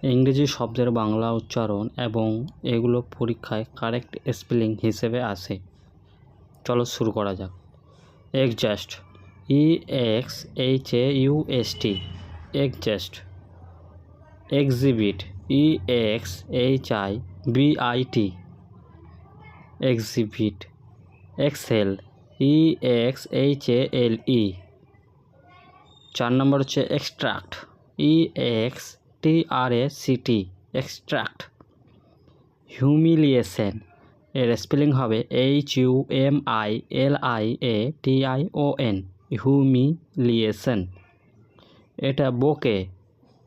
ইংরেজি শব্দের বাংলা উচ্চারণ এবং এগুলো পরীক্ষায় কারেক্ট স্পেলিং হিসেবে আসে। চলো শুরু করা যাক। Exhaust, EXHAUST, exhaust. Exhibit, EXHIBIT, exhibit. Exhale, EXHALE। 4 নম্বর হচ্ছে এক্সট্রাক্ট, EXTRACT, এক্সট্রাক্ট। হিউমিলিয়েশন, এর স্পেলিং হবে HUMILIATION, হিউমিলিয়েশন। এটা বোকে,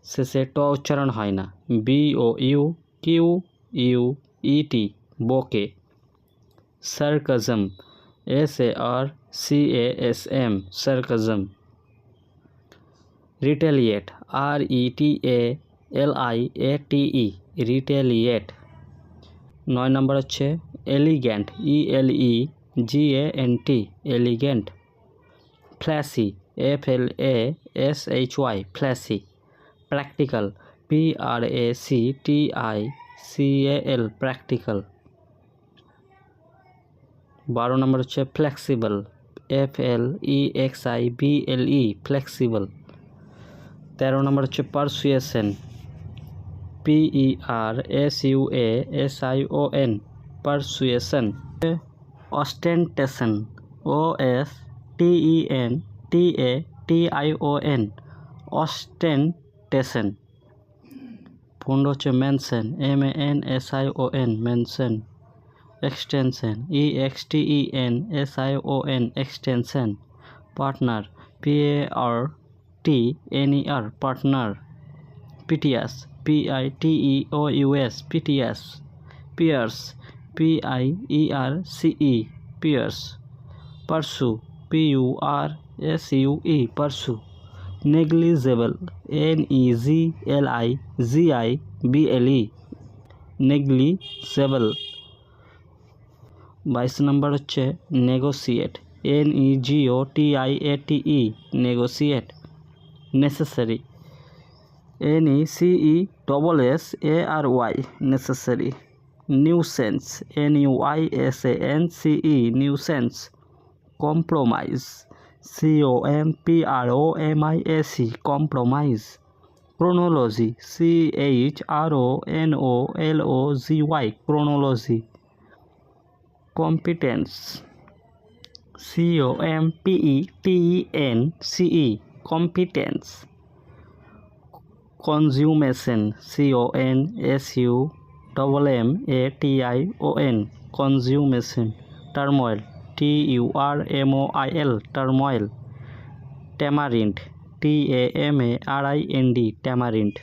শেষে ট উচ্চারণ হয় না, BOUQUET, bouquet. Sarcasm, SARCASM, sarcasm. Retaliate, RETALIATE, retaliate. 9 নম্বর হচ্ছে elegant, ELEGANT, elegant. Flashy, FLASHY, flashy. Practical, PRACTICAL, practical. 12 নম্বর হচ্ছে ফ্লেক্সিবল, FLEXIBLE, ফ্লেক্সিবল। 13 নম্বর হচ্ছে persuasion, PERSUASION, persuasion. Ostentation, OSTENTATION, ostentation. 15 হচ্ছে mansion, MANSION, mention. Extension, EXTENSION, extension. Partner, PARTNER, partner. পিটিয়াস, PITEOUS, পিটিয়াস। Pears, PIERCE, pears. পারসু, PURSUE, পারসু। Negligible, NEGLIGIBLE, negligible. 22 নম্বর হচ্ছে negotiate, NEGOTIATE, negotiate. Necessary, NECESSARY, necessary. Nuisance, NUISANCE, nuisance. Compromise, COMPROMISE, compromise. Chronology, CHRONOLOGY, chronology. Competence, COMPETENCE, competence. কনজিউমেশন, CONSUMMATION, কনজিউমেশন। টার্মোইল, TURMOIL, টার্মোইল। Tamarind, TAMARIND, tamarind.